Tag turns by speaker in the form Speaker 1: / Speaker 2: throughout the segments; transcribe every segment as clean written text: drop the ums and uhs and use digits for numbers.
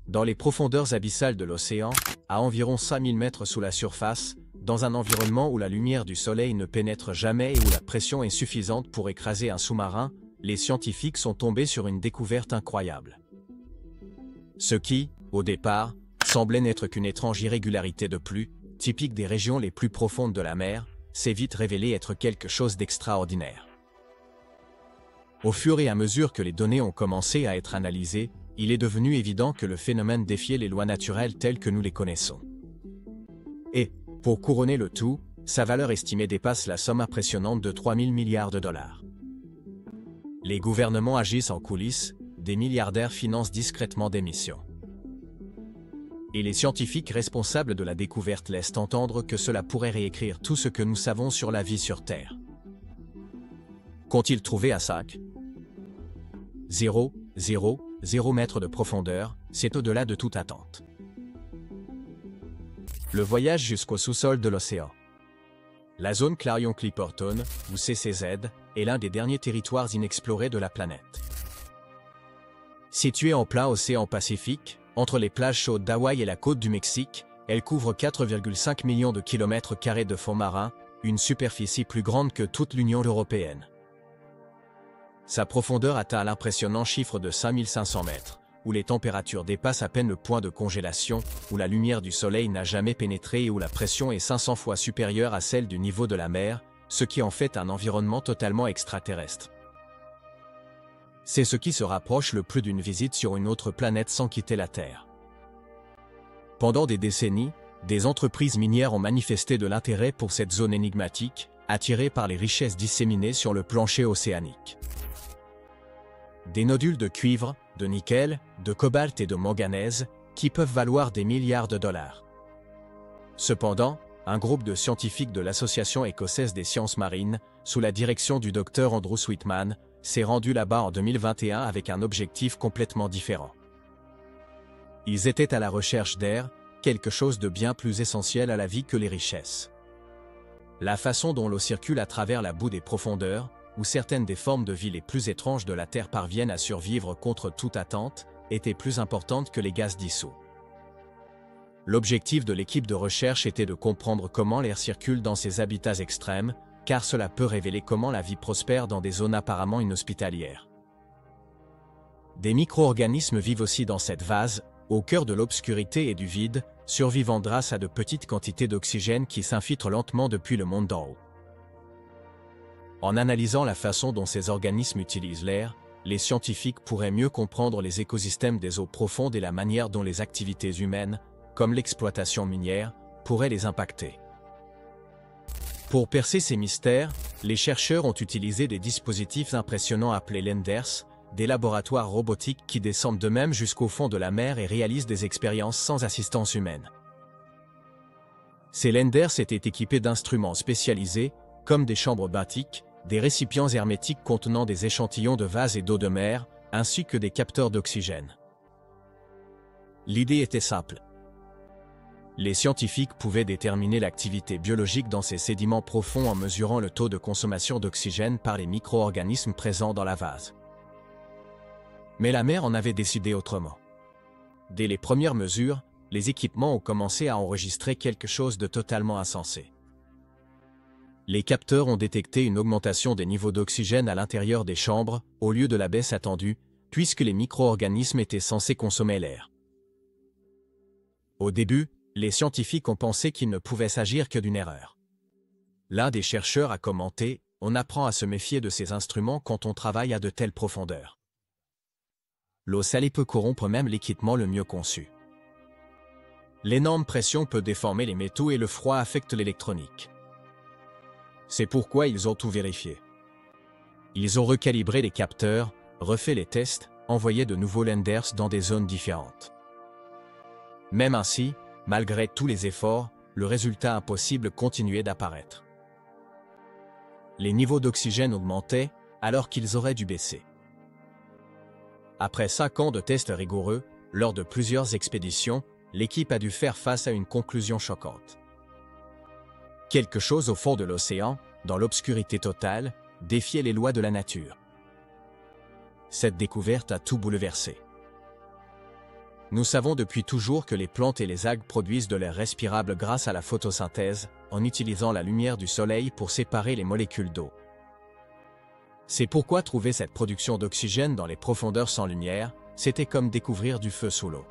Speaker 1: Dans les profondeurs abyssales de l'océan, à environ 5000 mètres sous la surface, dans un environnement où la lumière du soleil ne pénètre jamais et où la pression est suffisante pour écraser un sous-marin, les scientifiques sont tombés sur une découverte incroyable. Ce qui, au départ, semblait n'être qu'une étrange irrégularité de plus, typique des régions les plus profondes de la mer, s'est vite révélé être quelque chose d'extraordinaire. Au fur et à mesure que les données ont commencé à être analysées, il est devenu évident que le phénomène défiait les lois naturelles telles que nous les connaissons. Et, pour couronner le tout, sa valeur estimée dépasse la somme impressionnante de 3000 milliards de dollars. Les gouvernements agissent en coulisses, des milliardaires financent discrètement des missions. Et les scientifiques responsables de la découverte laissent entendre que cela pourrait réécrire tout ce que nous savons sur la vie sur Terre. Qu'ont-ils trouvé à 0,000 mètres de profondeur, c'est au-delà de toute attente. Le voyage jusqu'au sous-sol de l'océan. La zone Clarion-Clipperton, ou CCZ, est l'un des derniers territoires inexplorés de la planète. Située en plein océan Pacifique, entre les plages chaudes d'Hawaï et la côte du Mexique, elle couvre 4,5 millions de kilomètres carrés de fond marin, une superficie plus grande que toute l'Union européenne. Sa profondeur atteint l'impressionnant chiffre de 5500 mètres, où les températures dépassent à peine le point de congélation, où la lumière du soleil n'a jamais pénétré et où la pression est 500 fois supérieure à celle du niveau de la mer, ce qui en fait un environnement totalement extraterrestre. C'est ce qui se rapproche le plus d'une visite sur une autre planète sans quitter la Terre. Pendant des décennies, des entreprises minières ont manifesté de l'intérêt pour cette zone énigmatique, attirées par les richesses disséminées sur le plancher océanique. Des nodules de cuivre, de nickel, de cobalt et de manganèse, qui peuvent valoir des milliards de dollars. Cependant, un groupe de scientifiques de l'Association écossaise des sciences marines, sous la direction du Dr Andrew Sweetman, s'est rendu là-bas en 2021 avec un objectif complètement différent. Ils étaient à la recherche d'air, quelque chose de bien plus essentiel à la vie que les richesses. La façon dont l'eau circule à travers la boue des profondeurs, où certaines des formes de vie les plus étranges de la Terre parviennent à survivre contre toute attente, était plus importante que les gaz dissous. L'objectif de l'équipe de recherche était de comprendre comment l'air circule dans ces habitats extrêmes, car cela peut révéler comment la vie prospère dans des zones apparemment inhospitalières. Des micro-organismes vivent aussi dans cette vase, au cœur de l'obscurité et du vide, survivant grâce à de petites quantités d'oxygène qui s'infiltrent lentement depuis le monde d'en haut. En analysant la façon dont ces organismes utilisent l'air, les scientifiques pourraient mieux comprendre les écosystèmes des eaux profondes et la manière dont les activités humaines, comme l'exploitation minière, pourraient les impacter. Pour percer ces mystères, les chercheurs ont utilisé des dispositifs impressionnants appelés Landers, des laboratoires robotiques qui descendent d'eux-mêmes jusqu'au fond de la mer et réalisent des expériences sans assistance humaine. Ces Landers étaient équipés d'instruments spécialisés, comme des chambres benthiques, des récipients hermétiques contenant des échantillons de vase et d'eau de mer, ainsi que des capteurs d'oxygène. L'idée était simple. Les scientifiques pouvaient déterminer l'activité biologique dans ces sédiments profonds en mesurant le taux de consommation d'oxygène par les micro-organismes présents dans la vase. Mais la mer en avait décidé autrement. Dès les premières mesures, les équipements ont commencé à enregistrer quelque chose de totalement insensé. Les capteurs ont détecté une augmentation des niveaux d'oxygène à l'intérieur des chambres, au lieu de la baisse attendue, puisque les micro-organismes étaient censés consommer l'air. Au début, les scientifiques ont pensé qu'il ne pouvait s'agir que d'une erreur. L'un des chercheurs a commenté « On apprend à se méfier de ces instruments quand on travaille à de telles profondeurs. L'eau salée peut corrompre même l'équipement le mieux conçu. L'énorme pression peut déformer les métaux et le froid affecte l'électronique. C'est pourquoi ils ont tout vérifié. Ils ont recalibré les capteurs, refait les tests, envoyé de nouveaux Landers dans des zones différentes. Même ainsi, malgré tous les efforts, le résultat impossible continuait d'apparaître. Les niveaux d'oxygène augmentaient, alors qu'ils auraient dû baisser. Après 5 ans de tests rigoureux, lors de plusieurs expéditions, l'équipe a dû faire face à une conclusion choquante. Quelque chose au fond de l'océan, dans l'obscurité totale, défiait les lois de la nature. Cette découverte a tout bouleversé. Nous savons depuis toujours que les plantes et les algues produisent de l'air respirable grâce à la photosynthèse, en utilisant la lumière du soleil pour séparer les molécules d'eau. C'est pourquoi trouver cette production d'oxygène dans les profondeurs sans lumière, c'était comme découvrir du feu sous l'eau.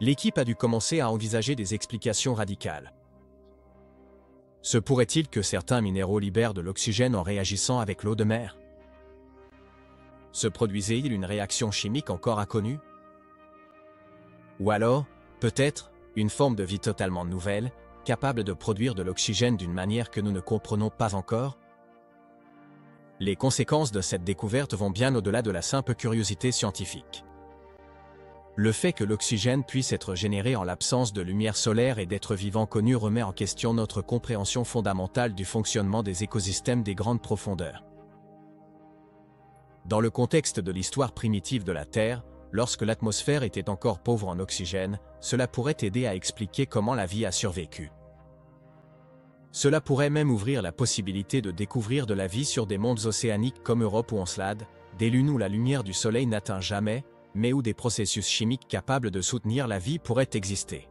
Speaker 1: L'équipe a dû commencer à envisager des explications radicales. Se pourrait-il que certains minéraux libèrent de l'oxygène en réagissant avec l'eau de mer? Se produisait-il une réaction chimique encore inconnue? Ou alors, peut-être, une forme de vie totalement nouvelle, capable de produire de l'oxygène d'une manière que nous ne comprenons pas encore? Les conséquences de cette découverte vont bien au-delà de la simple curiosité scientifique. Le fait que l'oxygène puisse être généré en l'absence de lumière solaire et d'êtres vivants connus remet en question notre compréhension fondamentale du fonctionnement des écosystèmes des grandes profondeurs. Dans le contexte de l'histoire primitive de la Terre, lorsque l'atmosphère était encore pauvre en oxygène, cela pourrait aider à expliquer comment la vie a survécu. Cela pourrait même ouvrir la possibilité de découvrir de la vie sur des mondes océaniques comme Europe ou Encelade, des lunes où la lumière du soleil n'atteint jamais, mais où des processus chimiques capables de soutenir la vie pourraient exister.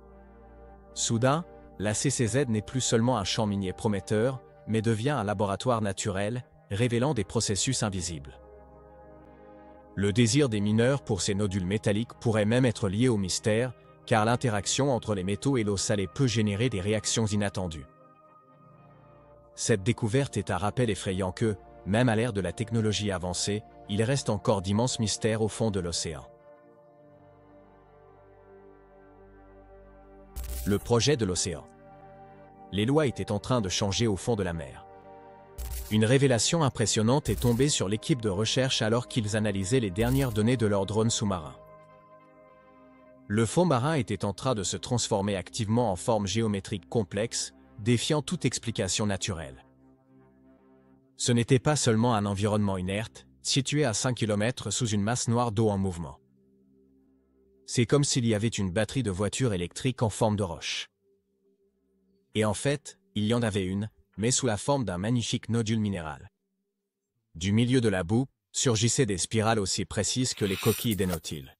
Speaker 1: Soudain, la CCZ n'est plus seulement un champ minier prometteur, mais devient un laboratoire naturel, révélant des processus invisibles. Le désir des mineurs pour ces nodules métalliques pourrait même être lié au mystère, car l'interaction entre les métaux et l'eau salée peut générer des réactions inattendues. Cette découverte est un rappel effrayant que, même à l'ère de la technologie avancée, il reste encore d'immenses mystères au fond de l'océan. Le projet de l'océan. Les lois étaient en train de changer au fond de la mer. Une révélation impressionnante est tombée sur l'équipe de recherche alors qu'ils analysaient les dernières données de leur drone sous-marin. Le fond marin était en train de se transformer activement en forme géométrique complexe, défiant toute explication naturelle. Ce n'était pas seulement un environnement inerte, situé à 5 km sous une masse noire d'eau en mouvement. C'est comme s'il y avait une batterie de voiture électrique en forme de roche. Et en fait, il y en avait une, mais sous la forme d'un magnifique nodule minéral. Du milieu de la boue, surgissaient des spirales aussi précises que les coquilles des nautiles.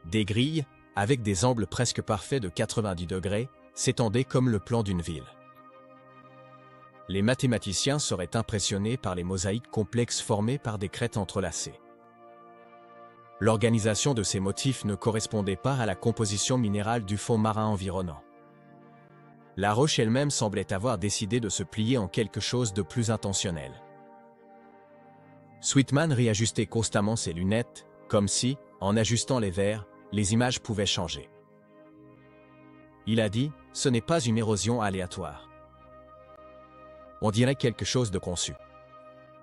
Speaker 1: Des grilles, avec des angles presque parfaits de 90 degrés, s'étendaient comme le plan d'une ville. Les mathématiciens seraient impressionnés par les mosaïques complexes formées par des crêtes entrelacées. L'organisation de ces motifs ne correspondait pas à la composition minérale du fond marin environnant. La roche elle-même semblait avoir décidé de se plier en quelque chose de plus intentionnel. Sweetman réajustait constamment ses lunettes, comme si, en ajustant les verres, les images pouvaient changer. Il a dit, ce n'est pas une érosion aléatoire. On dirait quelque chose de conçu.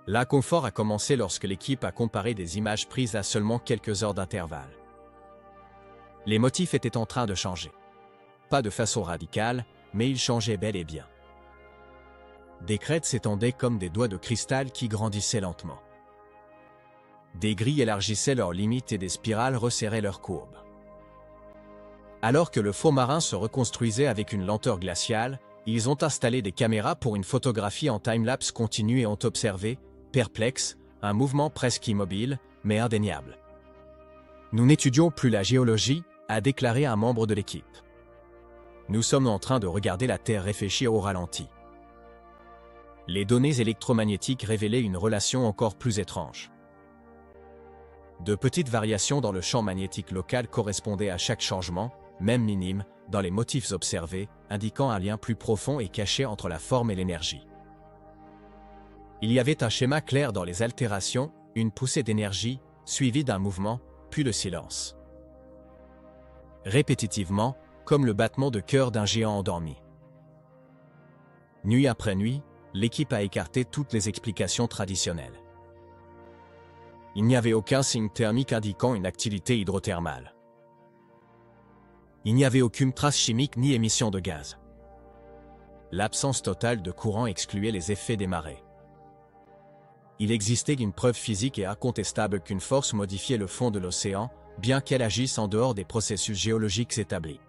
Speaker 1: L'inconfort a commencé lorsque l'équipe a comparé des images prises à seulement quelques heures d'intervalle. Les motifs étaient en train de changer. Pas de façon radicale, mais ils changeaient bel et bien. Des crêtes s'étendaient comme des doigts de cristal qui grandissaient lentement. Des grilles élargissaient leurs limites et des spirales resserraient leurs courbes. Alors que le fond marin se reconstruisait avec une lenteur glaciale, ils ont installé des caméras pour une photographie en time-lapse continue et ont observé, perplexes, un mouvement presque immobile, mais indéniable. Nous n'étudions plus la géologie, a déclaré un membre de l'équipe. Nous sommes en train de regarder la Terre réfléchir au ralenti. Les données électromagnétiques révélaient une relation encore plus étrange. De petites variations dans le champ magnétique local correspondaient à chaque changement, même minime, dans les motifs observés, indiquant un lien plus profond et caché entre la forme et l'énergie. Il y avait un schéma clair dans les altérations, une poussée d'énergie, suivie d'un mouvement, puis le silence. Répétitivement, comme le battement de cœur d'un géant endormi. Nuit après nuit, l'équipe a écarté toutes les explications traditionnelles. Il n'y avait aucun signe thermique indiquant une activité hydrothermale. Il n'y avait aucune trace chimique ni émission de gaz. L'absence totale de courant excluait les effets des marées. Il existait une preuve physique et incontestable qu'une force modifiait le fond de l'océan, bien qu'elle agisse en dehors des processus géologiques établis.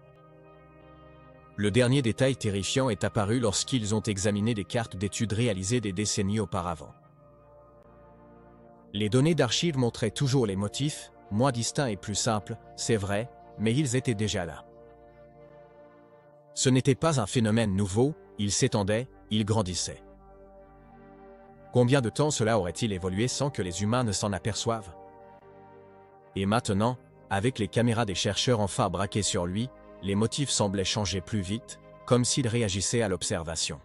Speaker 1: Le dernier détail terrifiant est apparu lorsqu'ils ont examiné des cartes d'études réalisées des décennies auparavant. Les données d'archives montraient toujours les motifs, moins distincts et plus simples, c'est vrai, mais ils étaient déjà là. Ce n'était pas un phénomène nouveau, il s'étendait, il grandissait. Combien de temps cela aurait-il évolué sans que les humains ne s'en aperçoivent? Et maintenant, avec les caméras des chercheurs enfin braquées sur lui, les motifs semblaient changer plus vite, comme s'il réagissait à l'observation.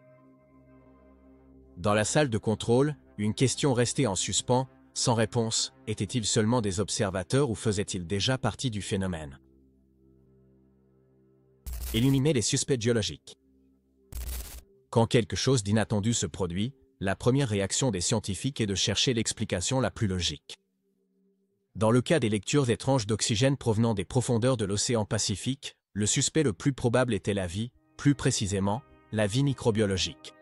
Speaker 1: Dans la salle de contrôle, une question restait en suspens, sans réponse, étaient-ils seulement des observateurs ou faisaient-ils déjà partie du phénomène? Éliminer les suspects biologiques. Quand quelque chose d'inattendu se produit, la première réaction des scientifiques est de chercher l'explication la plus logique. Dans le cas des lectures étranges d'oxygène provenant des profondeurs de l'océan Pacifique, le suspect le plus probable était la vie, plus précisément, la vie microbiologique.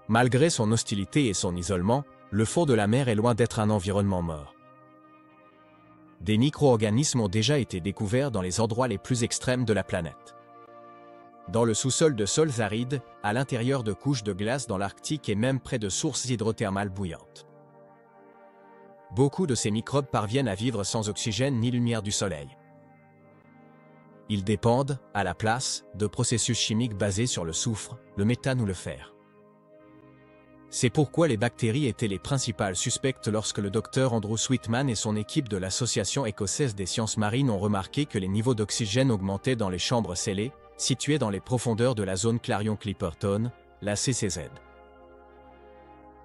Speaker 1: Malgré son hostilité et son isolement, le fond de la mer est loin d'être un environnement mort. Des micro-organismes ont déjà été découverts dans les endroits les plus extrêmes de la planète. Dans le sous-sol de sols arides, à l'intérieur de couches de glace dans l'Arctique et même près de sources hydrothermales bouillantes. Beaucoup de ces microbes parviennent à vivre sans oxygène ni lumière du soleil. Ils dépendent, à la place, de processus chimiques basés sur le soufre, le méthane ou le fer. C'est pourquoi les bactéries étaient les principales suspectes lorsque le docteur Andrew Sweetman et son équipe de l'Association écossaise des sciences marines ont remarqué que les niveaux d'oxygène augmentaient dans les chambres scellées, situées dans les profondeurs de la zone Clarion-Clipperton, la CCZ.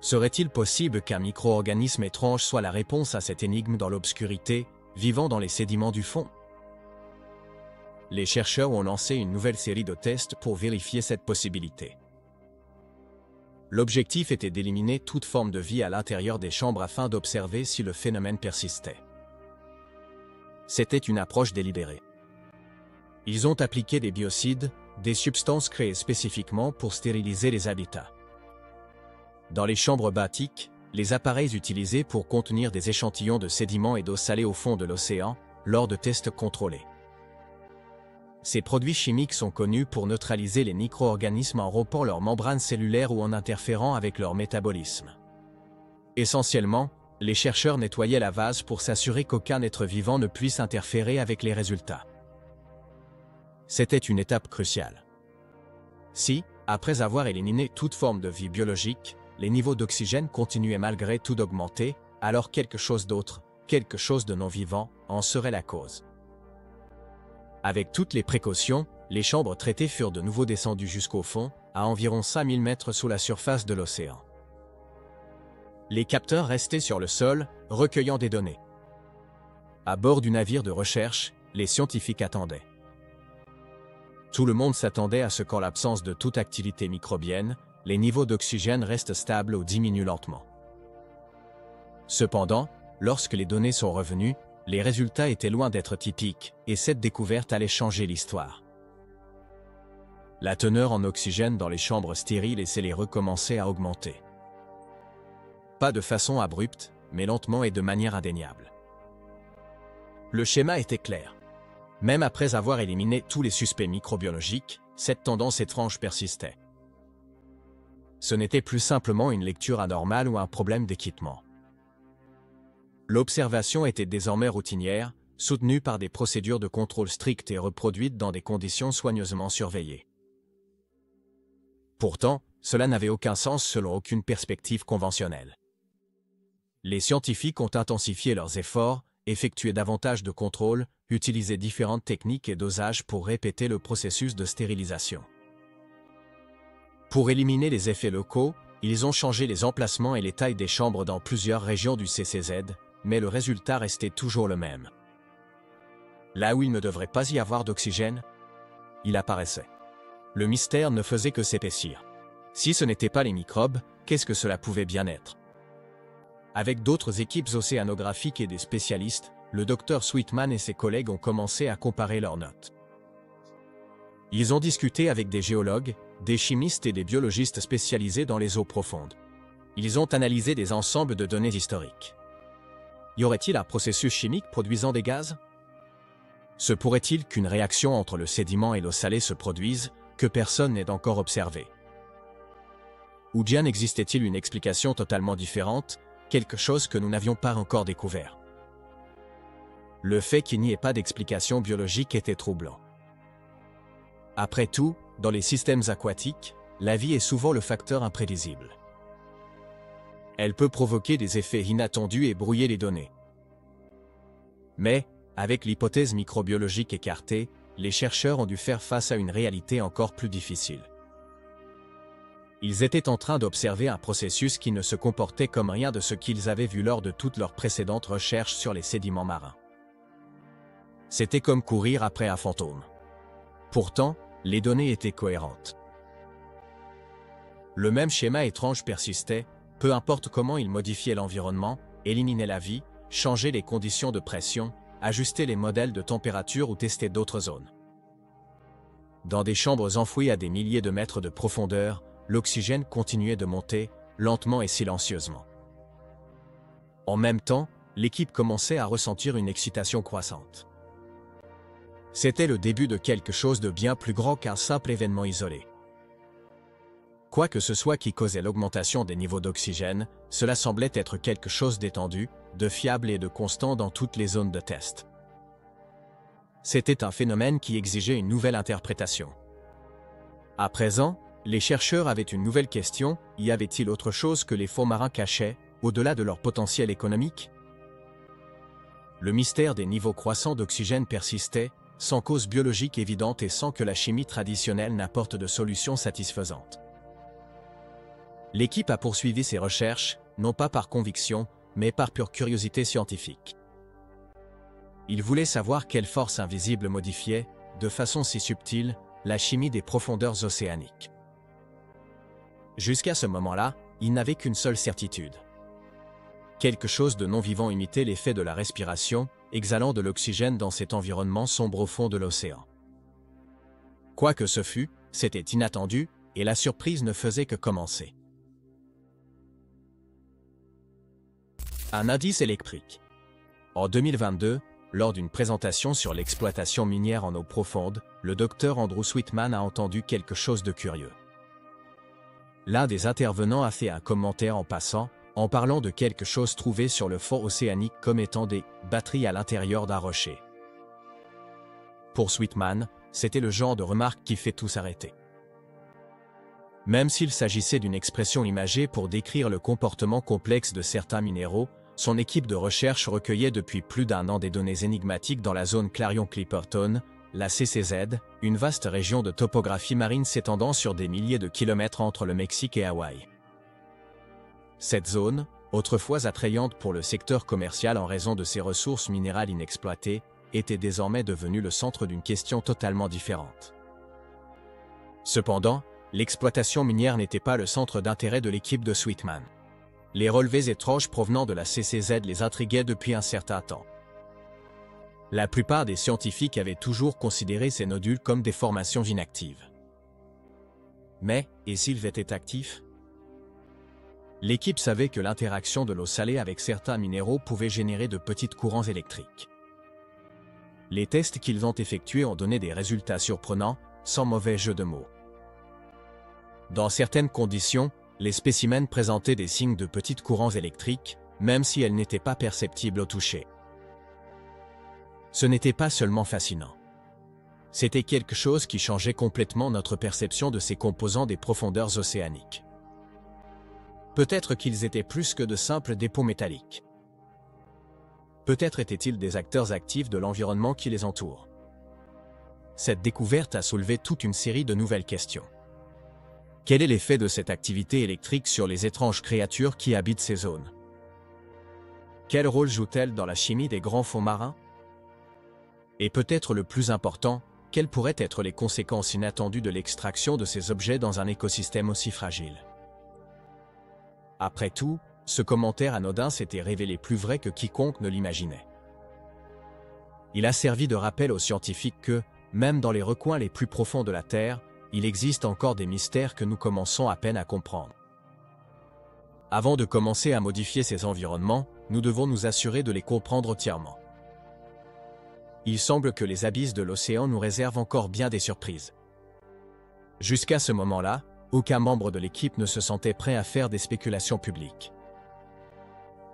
Speaker 1: Serait-il possible qu'un micro-organisme étrange soit la réponse à cette énigme dans l'obscurité, vivant dans les sédiments du fond? Les chercheurs ont lancé une nouvelle série de tests pour vérifier cette possibilité. L'objectif était d'éliminer toute forme de vie à l'intérieur des chambres afin d'observer si le phénomène persistait. C'était une approche délibérée. Ils ont appliqué des biocides, des substances créées spécifiquement pour stériliser les habitats. Dans les chambres batiques, les appareils utilisés pour contenir des échantillons de sédiments et d'eau salée au fond de l'océan, lors de tests contrôlés. Ces produits chimiques sont connus pour neutraliser les micro-organismes en rompant leurs membranes cellulaires ou en interférant avec leur métabolisme. Essentiellement, les chercheurs nettoyaient la vase pour s'assurer qu'aucun être vivant ne puisse interférer avec les résultats. C'était une étape cruciale. Si, après avoir éliminé toute forme de vie biologique, les niveaux d'oxygène continuaient malgré tout d'augmenter, alors quelque chose d'autre, quelque chose de non-vivant, en serait la cause. Avec toutes les précautions, les chambres traitées furent de nouveau descendues jusqu'au fond, à environ 5000 mètres sous la surface de l'océan. Les capteurs restaient sur le sol, recueillant des données. À bord du navire de recherche, les scientifiques attendaient. Tout le monde s'attendait à ce qu'en l'absence de toute activité microbienne, les niveaux d'oxygène restent stables ou diminuent lentement. Cependant, lorsque les données sont revenues, les résultats étaient loin d'être typiques, et cette découverte allait changer l'histoire. La teneur en oxygène dans les chambres stériles et scellées recommençait à augmenter. Pas de façon abrupte, mais lentement et de manière indéniable. Le schéma était clair. Même après avoir éliminé tous les suspects microbiologiques, cette tendance étrange persistait. Ce n'était plus simplement une lecture anormale ou un problème d'équipement. L'observation était désormais routinière, soutenue par des procédures de contrôle strictes et reproduites dans des conditions soigneusement surveillées. Pourtant, cela n'avait aucun sens selon aucune perspective conventionnelle. Les scientifiques ont intensifié leurs efforts, effectué davantage de contrôles, utilisé différentes techniques et dosages pour répéter le processus de stérilisation. Pour éliminer les effets locaux, ils ont changé les emplacements et les tailles des chambres dans plusieurs régions du CCZ, mais le résultat restait toujours le même. Là où il ne devrait pas y avoir d'oxygène, il apparaissait. Le mystère ne faisait que s'épaissir. Si ce n'était pas les microbes, qu'est-ce que cela pouvait bien être? Avec d'autres équipes océanographiques et des spécialistes, le docteur Sweetman et ses collègues ont commencé à comparer leurs notes. Ils ont discuté avec des géologues, des chimistes et des biologistes spécialisés dans les eaux profondes. Ils ont analysé des ensembles de données historiques. Y aurait-il un processus chimique produisant des gaz? Se pourrait-il qu'une réaction entre le sédiment et l'eau salée se produise, que personne n'ait encore observée? Ou bien existait-il une explication totalement différente, quelque chose que nous n'avions pas encore découvert? Le fait qu'il n'y ait pas d'explication biologique était troublant. Après tout, dans les systèmes aquatiques, la vie est souvent le facteur imprévisible. Elle peut provoquer des effets inattendus et brouiller les données. Mais, avec l'hypothèse microbiologique écartée, les chercheurs ont dû faire face à une réalité encore plus difficile. Ils étaient en train d'observer un processus qui ne se comportait comme rien de ce qu'ils avaient vu lors de toutes leurs précédentes recherches sur les sédiments marins. C'était comme courir après un fantôme. Pourtant, les données étaient cohérentes. Le même schéma étrange persistait, peu importe comment il modifiait l'environnement, éliminait la vie, changeait les conditions de pression, ajustait les modèles de température ou testait d'autres zones. Dans des chambres enfouies à des milliers de mètres de profondeur, l'oxygène continuait de monter, lentement et silencieusement. En même temps, l'équipe commençait à ressentir une excitation croissante. C'était le début de quelque chose de bien plus grand qu'un simple événement isolé. Quoi que ce soit qui causait l'augmentation des niveaux d'oxygène, cela semblait être quelque chose d'étendu, de fiable et de constant dans toutes les zones de test. C'était un phénomène qui exigeait une nouvelle interprétation. À présent, les chercheurs avaient une nouvelle question: y avait-il autre chose que les fonds marins cachaient, au-delà de leur potentiel économique? Le mystère des niveaux croissants d'oxygène persistait, sans cause biologique évidente et sans que la chimie traditionnelle n'apporte de solution satisfaisante. L'équipe a poursuivi ses recherches, non pas par conviction, mais par pure curiosité scientifique. Ils voulaient savoir quelle force invisible modifiait, de façon si subtile, la chimie des profondeurs océaniques. Jusqu'à ce moment-là, ils n'avaient qu'une seule certitude. Quelque chose de non-vivant imitait l'effet de la respiration, exhalant de l'oxygène dans cet environnement sombre au fond de l'océan. Quoi que ce fût, c'était inattendu, et la surprise ne faisait que commencer. Un indice électrique. En 2022, lors d'une présentation sur l'exploitation minière en eau profonde, le docteur Andrew Sweetman a entendu quelque chose de curieux. L'un des intervenants a fait un commentaire en passant, en parlant de quelque chose trouvé sur le fond océanique comme étant des batteries à l'intérieur d'un rocher. Pour Sweetman, c'était le genre de remarque qui fait tout s'arrêter. Même s'il s'agissait d'une expression imagée pour décrire le comportement complexe de certains minéraux, son équipe de recherche recueillait depuis plus d'un an des données énigmatiques dans la zone Clarion-Clipperton, la CCZ, une vaste région de topographie marine s'étendant sur des milliers de kilomètres entre le Mexique et Hawaï. Cette zone, autrefois attrayante pour le secteur commercial en raison de ses ressources minérales inexploitées, était désormais devenue le centre d'une question totalement différente. Cependant, l'exploitation minière n'était pas le centre d'intérêt de l'équipe de Sweetman. Les relevés étranges provenant de la CCZ les intriguaient depuis un certain temps. La plupart des scientifiques avaient toujours considéré ces nodules comme des formations inactives. Mais, et s'ils étaient actifs? L'équipe savait que l'interaction de l'eau salée avec certains minéraux pouvait générer de petits courants électriques. Les tests qu'ils ont effectués ont donné des résultats surprenants, sans mauvais jeu de mots. Dans certaines conditions, les spécimens présentaient des signes de petits courants électriques, même si elles n'étaient pas perceptibles au toucher. Ce n'était pas seulement fascinant. C'était quelque chose qui changeait complètement notre perception de ces composants des profondeurs océaniques. Peut-être qu'ils étaient plus que de simples dépôts métalliques. Peut-être étaient-ils des acteurs actifs de l'environnement qui les entoure. Cette découverte a soulevé toute une série de nouvelles questions. Quel est l'effet de cette activité électrique sur les étranges créatures qui habitent ces zones? Quel rôle joue-t-elle dans la chimie des grands fonds marins? Et peut-être le plus important, quelles pourraient être les conséquences inattendues de l'extraction de ces objets dans un écosystème aussi fragile? Après tout, ce commentaire anodin s'était révélé plus vrai que quiconque ne l'imaginait. Il a servi de rappel aux scientifiques que, même dans les recoins les plus profonds de la Terre, il existe encore des mystères que nous commençons à peine à comprendre. Avant de commencer à modifier ces environnements, nous devons nous assurer de les comprendre entièrement. Il semble que les abysses de l'océan nous réservent encore bien des surprises. Jusqu'à ce moment-là, aucun membre de l'équipe ne se sentait prêt à faire des spéculations publiques.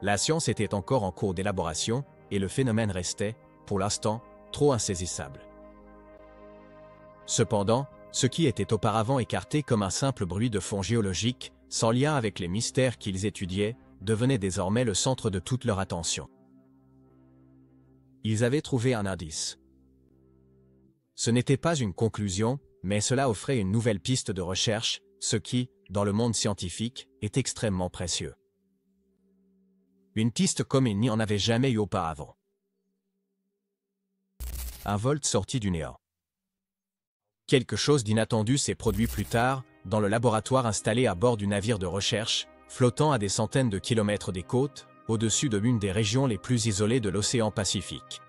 Speaker 1: La science était encore en cours d'élaboration, et le phénomène restait, pour l'instant, trop insaisissable. Cependant, ce qui était auparavant écarté comme un simple bruit de fond géologique, sans lien avec les mystères qu'ils étudiaient, devenait désormais le centre de toute leur attention. Ils avaient trouvé un indice. Ce n'était pas une conclusion, mais cela offrait une nouvelle piste de recherche, ce qui, dans le monde scientifique, est extrêmement précieux. Une piste comme il n'y en avait jamais eu auparavant. Un volt sorti du néant. Quelque chose d'inattendu s'est produit plus tard, dans le laboratoire installé à bord du navire de recherche, flottant à des centaines de kilomètres des côtes, au-dessus de l'une des régions les plus isolées de l'océan Pacifique.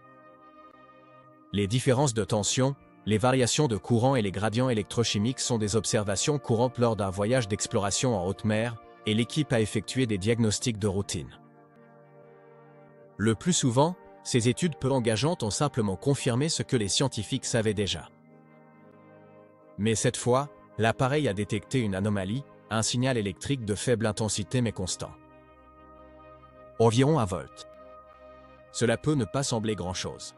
Speaker 1: Les différences de tension, les variations de courant et les gradients électrochimiques sont des observations courantes lors d'un voyage d'exploration en haute mer, et l'équipe a effectué des diagnostics de routine. Le plus souvent, ces études peu engageantes ont simplement confirmé ce que les scientifiques savaient déjà. Mais cette fois, l'appareil a détecté une anomalie, un signal électrique de faible intensité mais constant. Environ 1 volt. Cela peut ne pas sembler grand-chose.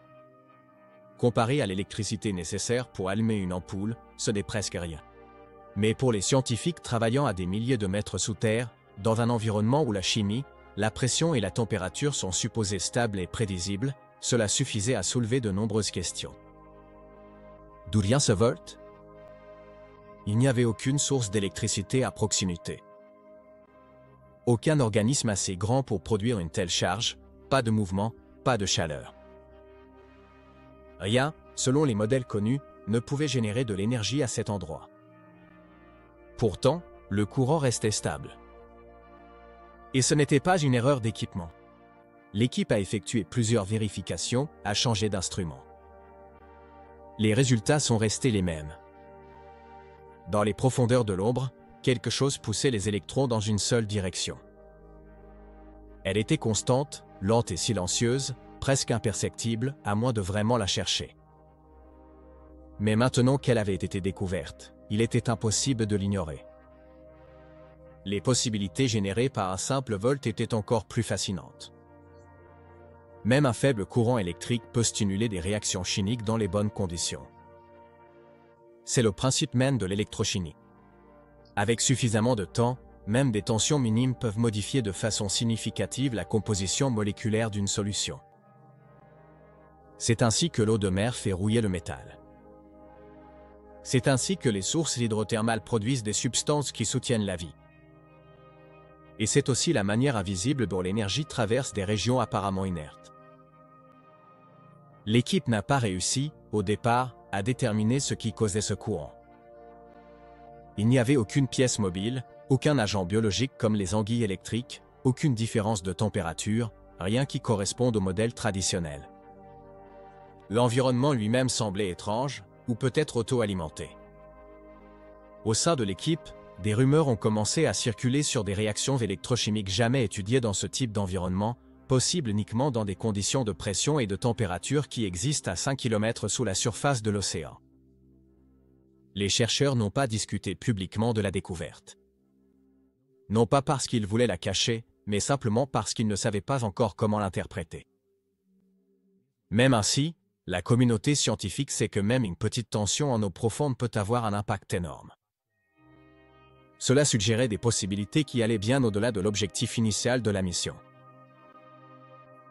Speaker 1: Comparé à l'électricité nécessaire pour allumer une ampoule, ce n'est presque rien. Mais pour les scientifiques travaillant à des milliers de mètres sous terre, dans un environnement où la chimie, la pression et la température sont supposées stables et prévisibles, cela suffisait à soulever de nombreuses questions. D'où vient ce volt ? Il n'y avait aucune source d'électricité à proximité. Aucun organisme assez grand pour produire une telle charge, pas de mouvement, pas de chaleur. Rien, selon les modèles connus, ne pouvait générer de l'énergie à cet endroit. Pourtant, le courant restait stable. Et ce n'était pas une erreur d'équipement. L'équipe a effectué plusieurs vérifications, a changé d'instrument. Les résultats sont restés les mêmes. Dans les profondeurs de l'ombre, quelque chose poussait les électrons dans une seule direction. Elle était constante, lente et silencieuse, presque imperceptible, à moins de vraiment la chercher. Mais maintenant qu'elle avait été découverte, il était impossible de l'ignorer. Les possibilités générées par un simple volt étaient encore plus fascinantes. Même un faible courant électrique peut stimuler des réactions chimiques dans les bonnes conditions. C'est le principe même de l'électrochimie. Avec suffisamment de temps, même des tensions minimes peuvent modifier de façon significative la composition moléculaire d'une solution. C'est ainsi que l'eau de mer fait rouiller le métal. C'est ainsi que les sources hydrothermales produisent des substances qui soutiennent la vie. Et c'est aussi la manière invisible dont l'énergie traverse des régions apparemment inertes. L'équipe n'a pas réussi, au départ, à déterminer ce qui causait ce courant. Il n'y avait aucune pièce mobile, aucun agent biologique comme les anguilles électriques, aucune différence de température, rien qui corresponde au modèle traditionnel. L'environnement lui-même semblait étrange, ou peut-être auto-alimenté. Au sein de l'équipe, des rumeurs ont commencé à circuler sur des réactions électrochimiques jamais étudiées dans ce type d'environnement, possibles uniquement dans des conditions de pression et de température qui existent à 5 km sous la surface de l'océan. Les chercheurs n'ont pas discuté publiquement de la découverte. Non pas parce qu'ils voulaient la cacher, mais simplement parce qu'ils ne savaient pas encore comment l'interpréter. Même ainsi, la communauté scientifique sait que même une petite tension en eau profonde peut avoir un impact énorme. Cela suggérait des possibilités qui allaient bien au-delà de l'objectif initial de la mission.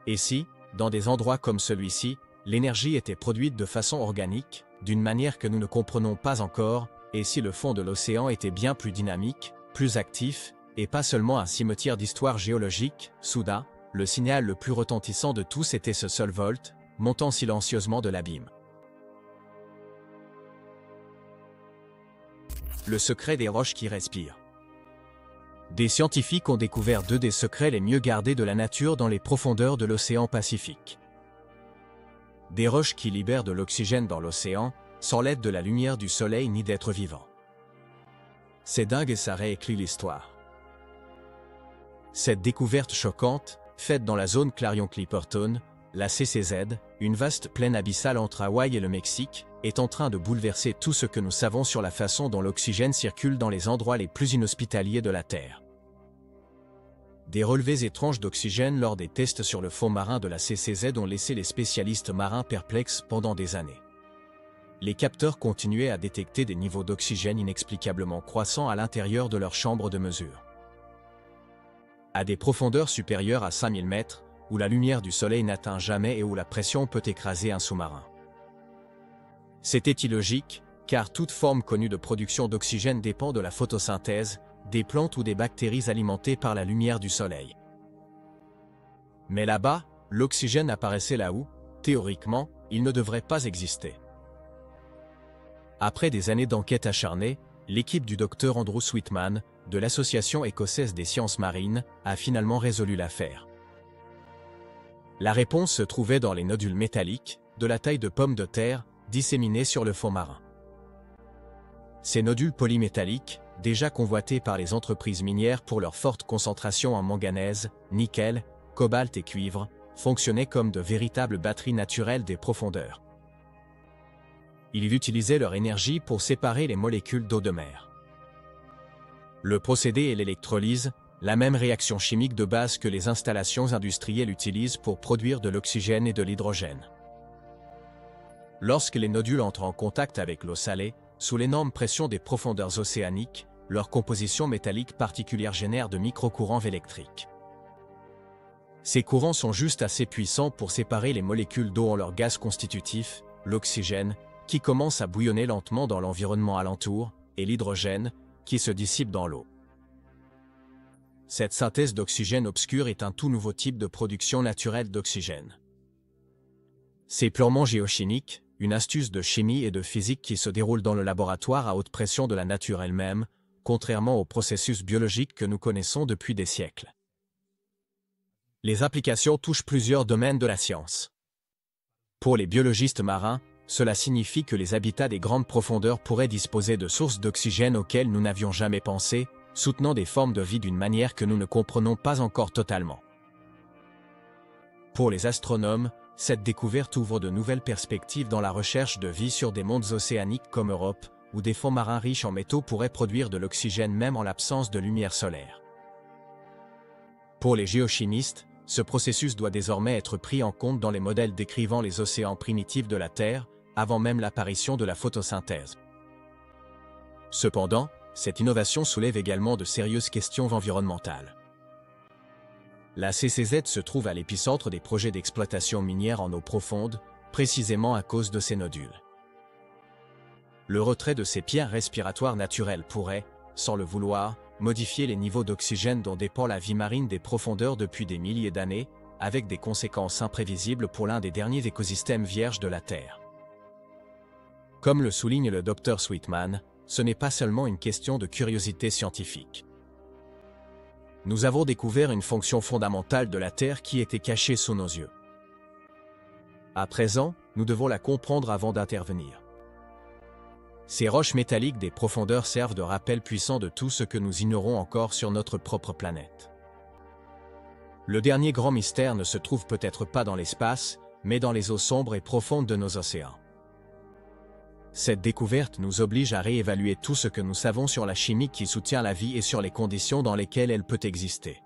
Speaker 1: Et si, dans des endroits comme celui-ci, l'énergie était produite de façon organique, d'une manière que nous ne comprenons pas encore, et si le fond de l'océan était bien plus dynamique, plus actif, et pas seulement un cimetière d'histoire géologique, soudain, le signal le plus retentissant de tous était ce seul volt, montant silencieusement de l'abîme. Le secret des roches qui respirent. Des scientifiques ont découvert 2 des secrets les mieux gardés de la nature dans les profondeurs de l'océan Pacifique. Des roches qui libèrent de l'oxygène dans l'océan, sans l'aide de la lumière du soleil ni d'êtres vivants. C'est dingue et ça réécrit l'histoire. Cette découverte choquante, faite dans la zone Clarion-Clipperton, la CCZ, une vaste plaine abyssale entre Hawaï et le Mexique, est en train de bouleverser tout ce que nous savons sur la façon dont l'oxygène circule dans les endroits les plus inhospitaliers de la Terre. Des relevés étranges d'oxygène lors des tests sur le fond marin de la CCZ ont laissé les spécialistes marins perplexes pendant des années. Les capteurs continuaient à détecter des niveaux d'oxygène inexplicablement croissants à l'intérieur de leur chambre de mesure. À des profondeurs supérieures à 5000 mètres, où la lumière du soleil n'atteint jamais et où la pression peut écraser un sous-marin. C'était illogique, car toute forme connue de production d'oxygène dépend de la photosynthèse, des plantes ou des bactéries alimentées par la lumière du soleil. Mais là-bas, l'oxygène apparaissait là où, théoriquement, il ne devrait pas exister. Après des années d'enquête acharnée, l'équipe du Dr Andrew Sweetman, de l'Association écossaise des sciences marines, a finalement résolu l'affaire. La réponse se trouvait dans les nodules métalliques, de la taille de pommes de terre, disséminés sur le fond marin. Ces nodules polymétalliques, déjà convoités par les entreprises minières pour leur forte concentration en manganèse, nickel, cobalt et cuivre, fonctionnaient comme de véritables batteries naturelles des profondeurs. Ils utilisaient leur énergie pour séparer les molécules d'eau de mer. Le procédé est l'électrolyse, la même réaction chimique de base que les installations industrielles utilisent pour produire de l'oxygène et de l'hydrogène. Lorsque les nodules entrent en contact avec l'eau salée, sous l'énorme pression des profondeurs océaniques, leur composition métallique particulière génère de microcourants électriques. Ces courants sont juste assez puissants pour séparer les molécules d'eau en leur gaz constitutif, l'oxygène, qui commence à bouillonner lentement dans l'environnement alentour, et l'hydrogène, qui se dissipe dans l'eau. Cette synthèse d'oxygène obscur est un tout nouveau type de production naturelle d'oxygène. C'est purement géochimique, une astuce de chimie et de physique qui se déroule dans le laboratoire à haute pression de la nature elle-même, contrairement aux processus biologiques que nous connaissons depuis des siècles. Les applications touchent plusieurs domaines de la science. Pour les biologistes marins, cela signifie que les habitats des grandes profondeurs pourraient disposer de sources d'oxygène auxquelles nous n'avions jamais pensé, soutenant des formes de vie d'une manière que nous ne comprenons pas encore totalement. Pour les astronomes, cette découverte ouvre de nouvelles perspectives dans la recherche de vie sur des mondes océaniques comme Europe, où des fonds marins riches en métaux pourraient produire de l'oxygène même en l'absence de lumière solaire. Pour les géochimistes, ce processus doit désormais être pris en compte dans les modèles décrivant les océans primitifs de la Terre, avant même l'apparition de la photosynthèse. Cependant, cette innovation soulève également de sérieuses questions environnementales. La CCZ se trouve à l'épicentre des projets d'exploitation minière en eau profonde, précisément à cause de ces nodules. Le retrait de ces pierres respiratoires naturelles pourrait, sans le vouloir, modifier les niveaux d'oxygène dont dépend la vie marine des profondeurs depuis des milliers d'années, avec des conséquences imprévisibles pour l'un des derniers écosystèmes vierges de la Terre. Comme le souligne le Dr Sweetman, ce n'est pas seulement une question de curiosité scientifique. Nous avons découvert une fonction fondamentale de la Terre qui était cachée sous nos yeux. À présent, nous devons la comprendre avant d'intervenir. Ces roches métalliques des profondeurs servent de rappel puissant de tout ce que nous ignorons encore sur notre propre planète. Le dernier grand mystère ne se trouve peut-être pas dans l'espace, mais dans les eaux sombres et profondes de nos océans. Cette découverte nous oblige à réévaluer tout ce que nous savons sur la chimie qui soutient la vie et sur les conditions dans lesquelles elle peut exister.